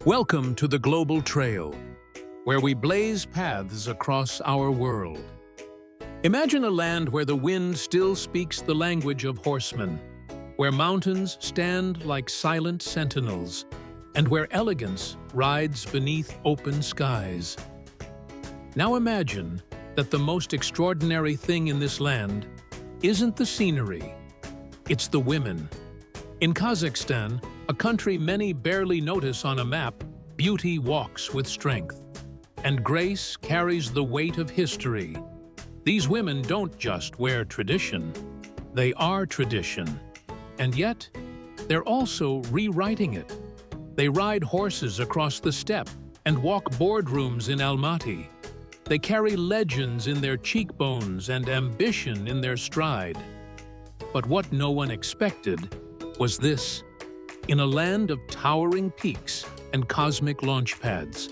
Welcome to the Global Trail, where we blaze paths across our world. Imagine a land where the wind still speaks the language of horsemen, where mountains stand like silent sentinels, and where elegance rides beneath open skies. Now imagine that the most extraordinary thing in this land isn't the scenery, it's the women. In Kazakhstan, a country many barely notice on a map, beauty walks with strength, and grace carries the weight of history. These women don't just wear tradition, they are tradition. And yet, they're also rewriting it. They ride horses across the steppe and walk boardrooms in Almaty. They carry legends in their cheekbones and ambition in their stride. But what no one expected was this. In a land of towering peaks and cosmic launch pads,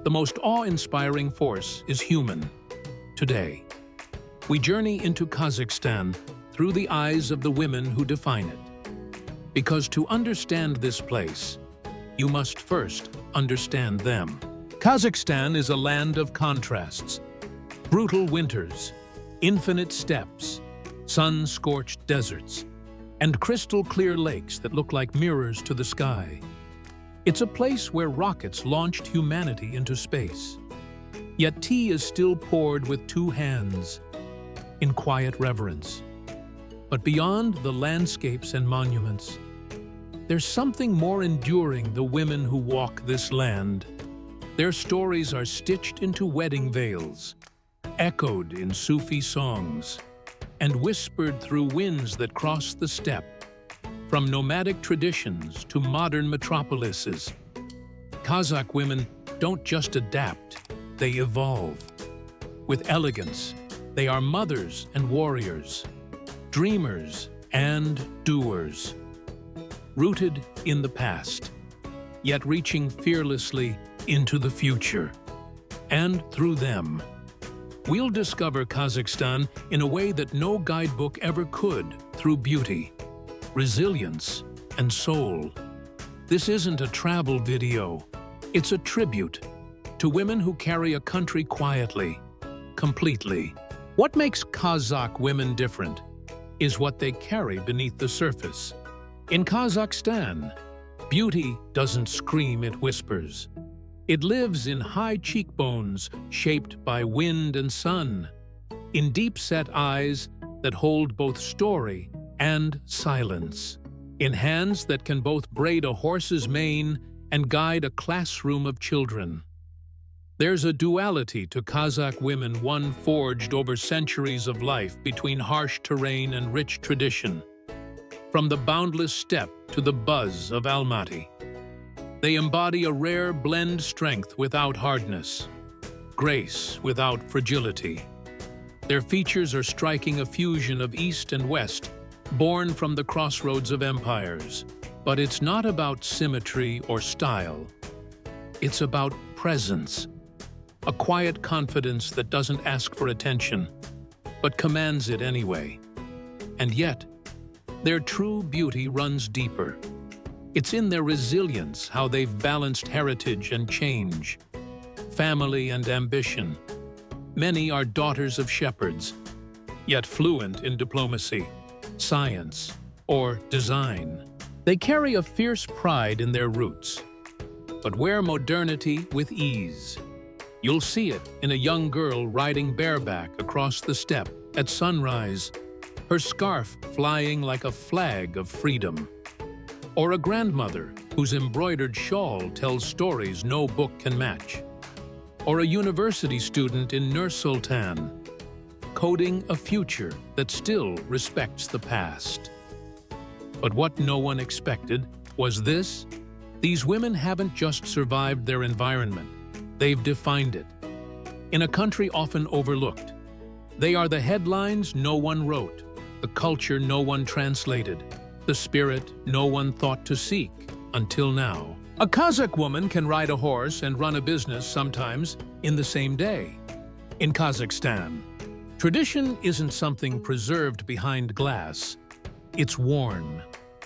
the most awe-inspiring force is human. Today, we journey into Kazakhstan through the eyes of the women who define it. Because to understand this place, you must first understand them. Kazakhstan is a land of contrasts. Brutal winters, infinite steppes, sun-scorched deserts, and crystal-clear lakes that look like mirrors to the sky. It's a place where rockets launched humanity into space. Yet tea is still poured with two hands, in quiet reverence. But beyond the landscapes and monuments, there's something more enduring the women who walk this land. Their stories are stitched into wedding veils, echoed in Sufi songs, and whispered through winds that cross the steppe. From nomadic traditions to modern metropolises, Kazakh women don't just adapt, they evolve. With elegance, they are mothers and warriors, dreamers and doers, rooted in the past, yet reaching fearlessly into the future. And through them, we'll discover Kazakhstan in a way that no guidebook ever could, through beauty, resilience, and soul. This isn't a travel video, it's a tribute to women who carry a country quietly, completely. What makes Kazakh women different is what they carry beneath the surface. In Kazakhstan, beauty doesn't scream, it whispers. It lives in high cheekbones shaped by wind and sun, in deep-set eyes that hold both story and silence, in hands that can both braid a horse's mane and guide a classroom of children. There's a duality to Kazakh women, one forged over centuries of life between harsh terrain and rich tradition. From the boundless steppe to the buzz of Almaty, they embody a rare blend strength without hardness, grace without fragility. Their features are striking a fusion of East and West, born from the crossroads of empires. But it's not about symmetry or style. It's about presence, a quiet confidence that doesn't ask for attention, but commands it anyway. And yet, their true beauty runs deeper. It's in their resilience, how they've balanced heritage and change, family and ambition. Many are daughters of shepherds, yet fluent in diplomacy, science, or design. They carry a fierce pride in their roots, but wear modernity with ease. You'll see it in a young girl riding bareback across the steppe at sunrise, her scarf flying like a flag of freedom. Or a grandmother whose embroidered shawl tells stories no book can match. Or a university student in Nur Sultan, coding a future that still respects the past. But what no one expected was this: these women haven't just survived their environment, they've defined it. In a country often overlooked, they are the headlines no one wrote, the culture no one translated, the spirit no one thought to seek until now. A Kazakh woman can ride a horse and run a business sometimes in the same day. In Kazakhstan, tradition isn't something preserved behind glass. It's worn,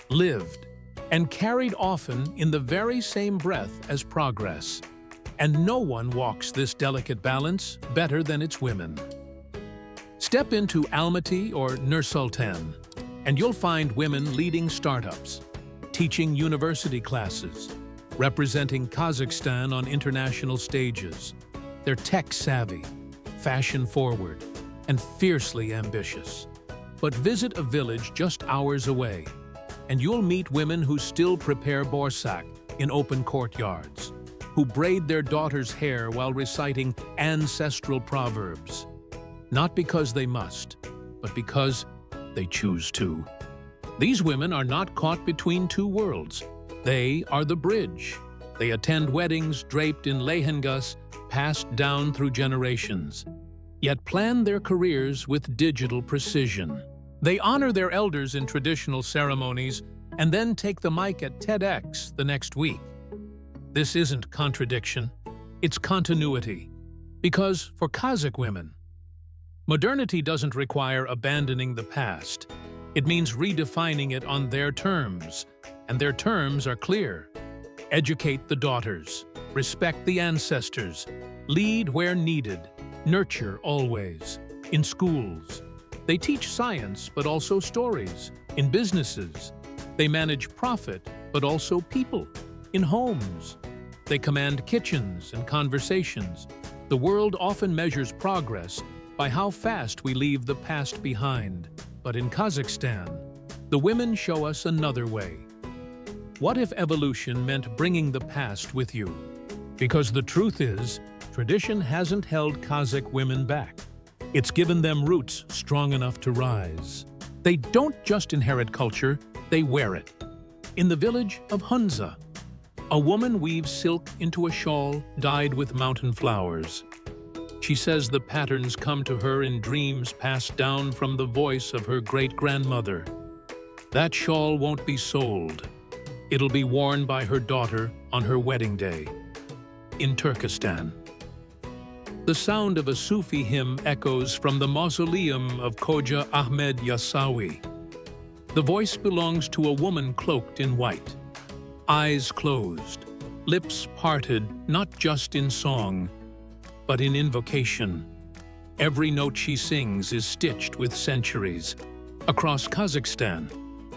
lived, and carried often in the very same breath as progress. And no one walks this delicate balance better than its women. Step into Almaty or Nur-Sultan, and you'll find women leading startups, teaching university classes, representing Kazakhstan on international stages. They're tech-savvy, fashion-forward, and fiercely ambitious. But visit a village just hours away, and you'll meet women who still prepare borsak in open courtyards, who braid their daughters' hair while reciting ancestral proverbs. Not because they must, but because they choose to. These women are not caught between two worlds. They are the bridge. They attend weddings draped in lehengas passed down through generations, yet plan their careers with digital precision. They honor their elders in traditional ceremonies and then take the mic at TEDx the next week. This isn't contradiction, it's continuity. Because for Kazakh women, modernity doesn't require abandoning the past. It means redefining it on their terms, and their terms are clear. Educate the daughters, respect the ancestors, lead where needed, nurture always. In schools, they teach science but also stories. In businesses, they manage profit but also people. In homes, they command kitchens and conversations. The world often measures progress by how fast we leave the past behind. But in Kazakhstan, the women show us another way. What if evolution meant bringing the past with you? Because the truth is, tradition hasn't held Kazakh women back. It's given them roots strong enough to rise. They don't just inherit culture, they wear it. In the village of Hunza, a woman weaves silk into a shawl dyed with mountain flowers. She says the patterns come to her in dreams passed down from the voice of her great-grandmother. That shawl won't be sold. It'll be worn by her daughter on her wedding day. In Turkestan, the sound of a Sufi hymn echoes from the mausoleum of Khoja Ahmed Yasawi. The voice belongs to a woman cloaked in white, eyes closed, lips parted not just in song, but in invocation. Every note she sings is stitched with centuries. Across Kazakhstan,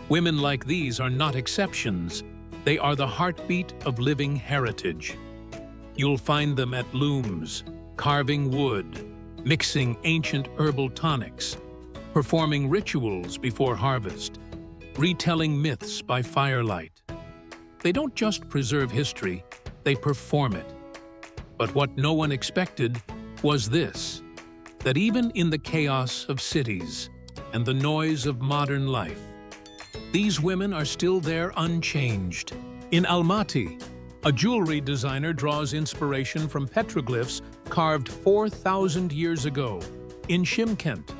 women like these are not exceptions. They are the heartbeat of living heritage. You'll find them at looms, carving wood, mixing ancient herbal tonics, performing rituals before harvest, retelling myths by firelight. They don't just preserve history, they perform it. But what no one expected was this, that even in the chaos of cities and the noise of modern life, these women are still there unchanged. In Almaty, a jewelry designer draws inspiration from petroglyphs carved 4,000 years ago. In Shymkent,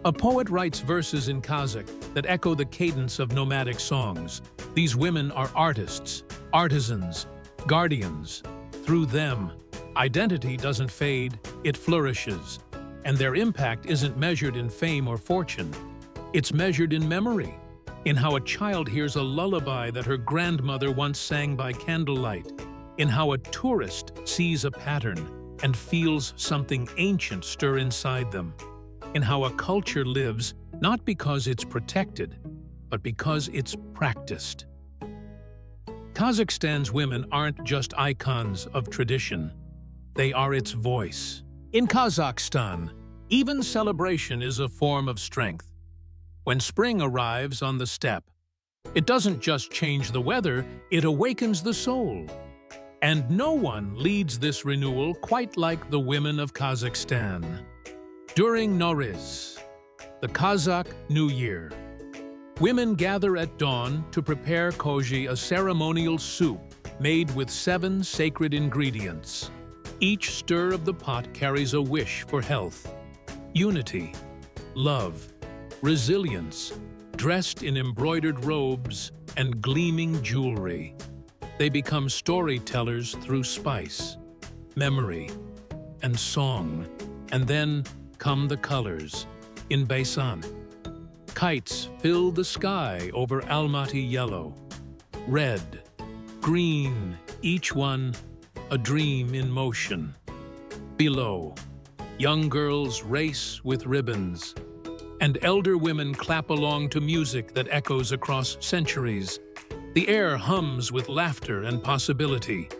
a poet writes verses in Kazakh that echo the cadence of nomadic songs. These women are artists, artisans, guardians. Through them, identity doesn't fade, it flourishes. And their impact isn't measured in fame or fortune. It's measured in memory, in how a child hears a lullaby that her grandmother once sang by candlelight, in how a tourist sees a pattern and feels something ancient stir inside them, in how a culture lives not because it's protected, but because it's practiced. Kazakhstan's women aren't just icons of tradition, they are its voice. In Kazakhstan, even celebration is a form of strength. When spring arrives on the steppe, it doesn't just change the weather, it awakens the soul. And no one leads this renewal quite like the women of Kazakhstan. During Nowruz, the Kazakh New Year, women gather at dawn to prepare koji, a ceremonial soup made with 7 sacred ingredients. Each stir of the pot carries a wish for health, unity, love, resilience, dressed in embroidered robes and gleaming jewelry. They become storytellers through spice, memory, and song. And then come the colors. In Baisan, kites fill the sky over Almaty yellow. red, green, each one a dream in motion. Below, young girls race with ribbons, and elder women clap along to music that echoes across centuries. The air hums with laughter and possibility.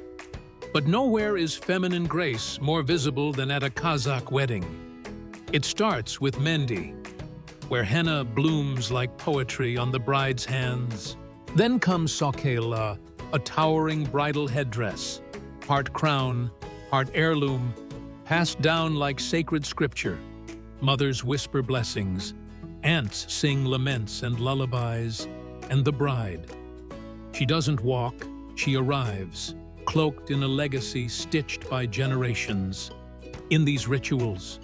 But nowhere is feminine grace more visible than at a Kazakh wedding. It starts with Mendi, where henna blooms like poetry on the bride's hands. Then comes Sokela, a towering bridal headdress, part crown, part heirloom, passed down like sacred scripture. Mothers whisper blessings, aunts sing laments and lullabies, and the bride. She doesn't walk, she arrives, cloaked in a legacy stitched by generations. In these rituals,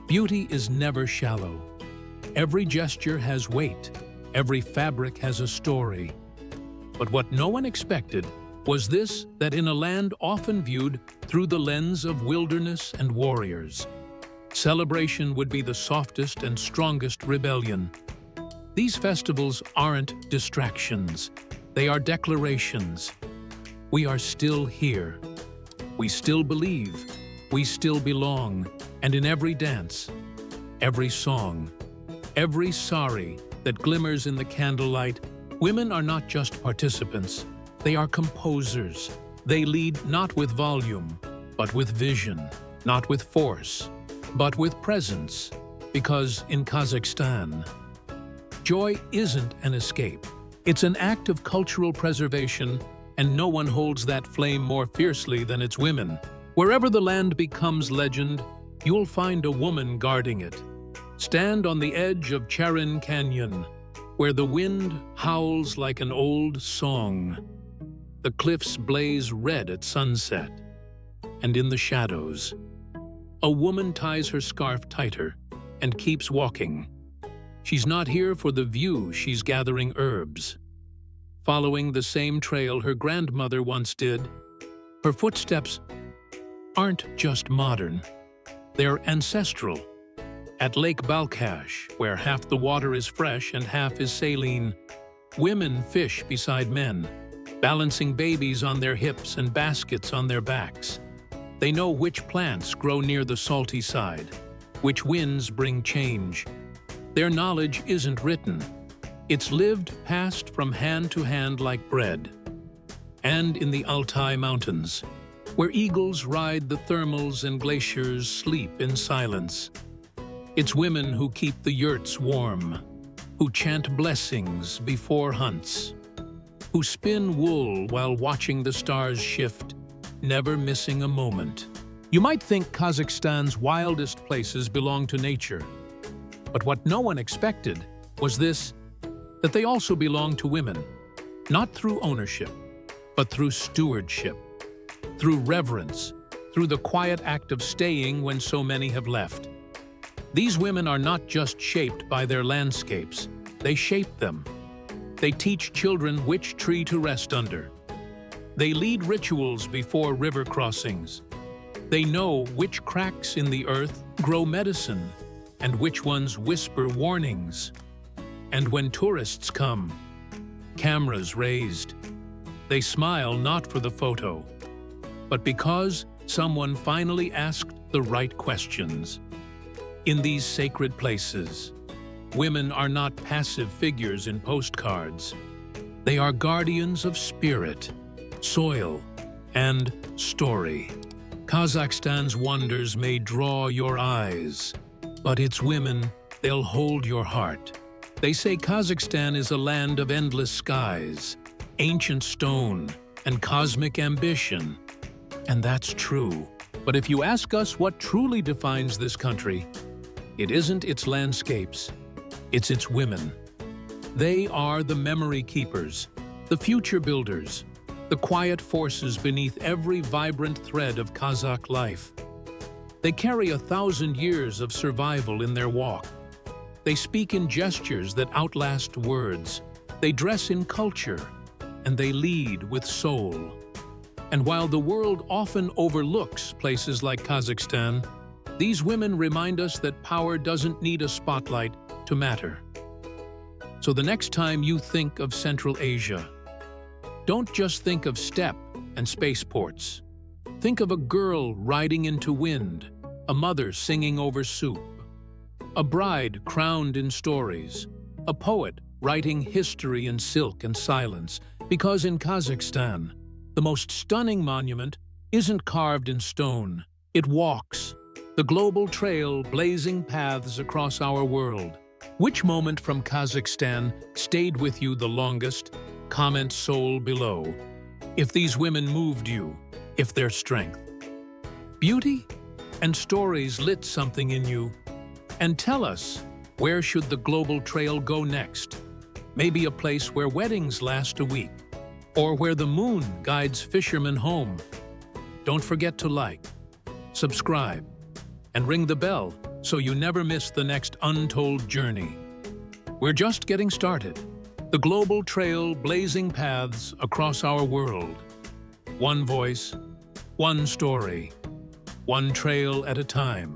beauty is never shallow. Every gesture has weight, every fabric has a story. But what no one expected was this, that in a land often viewed through the lens of wilderness and warriors, celebration would be the softest and strongest rebellion. These festivals aren't distractions, they are declarations. We are still here. We still believe. We still belong. And in every dance, every song, every sari that glimmers in the candlelight, women are not just participants. They are composers. They lead not with volume, but with vision, not with force, but with presence. Because in Kazakhstan, joy isn't an escape. It's an act of cultural preservation, and no one holds that flame more fiercely than its women. Wherever the land becomes legend, you'll find a woman guarding it. Stand on the edge of Charyn Canyon, where the wind howls like an old song. The cliffs blaze red at sunset, and in the shadows, a woman ties her scarf tighter and keeps walking. She's not here for the view, she's gathering herbs. Following the same trail her grandmother once did, her footsteps aren't just modern, they're ancestral. At Lake Balkhash, where half the water is fresh and half is saline, women fish beside men, balancing babies on their hips and baskets on their backs. They know which plants grow near the salty side, which winds bring change. Their knowledge isn't written. It's lived, passed from hand to hand like bread. And in the Altai Mountains, where eagles ride the thermals and glaciers sleep in silence, it's women who keep the yurts warm, who chant blessings before hunts, who spin wool while watching the stars shift, never missing a moment. You might think Kazakhstan's wildest places belong to nature, but what no one expected was this, that they also belong to women, not through ownership, but through stewardship, through reverence, through the quiet act of staying when so many have left. These women are not just shaped by their landscapes, they shape them. They teach children which tree to rest under. They lead rituals before river crossings. They know which cracks in the earth grow medicine and which ones whisper warnings. And when tourists come, cameras raised, they smile not for the photo, but because someone finally asked the right questions. In these sacred places, women are not passive figures in postcards. They are guardians of spirit, soil, and story. Kazakhstan's wonders may draw your eyes, but its women, they'll hold your heart. They say Kazakhstan is a land of endless skies, ancient stone, and cosmic ambition. And that's true. But if you ask us what truly defines this country, it isn't its landscapes, it's its women. They are the memory keepers, the future builders, the quiet forces beneath every vibrant thread of Kazakh life. They carry 1,000 years of survival in their walk. They speak in gestures that outlast words. They dress in culture, and they lead with soul. And while the world often overlooks places like Kazakhstan, these women remind us that power doesn't need a spotlight to matter. So the next time you think of Central Asia, Don't just think of steppe and spaceports. Think of a girl riding into wind, a mother singing over soup, a bride crowned in stories, a poet writing history in silk and silence, because in Kazakhstan, the most stunning monument isn't carved in stone, it walks, the global trail blazing paths across our world. Which moment from Kazakhstan stayed with you the longest? Comment soul below. If these women moved you, if their strength, beauty, and stories lit something in you. And tell us, where should the global trail go next? Maybe a place where weddings last a week, or where the moon guides fishermen home. Don't forget to like, subscribe, and ring the bell so you never miss the next untold journey. We're just getting started. The global trail blazing paths across our world. One voice, one story, one trail at a time.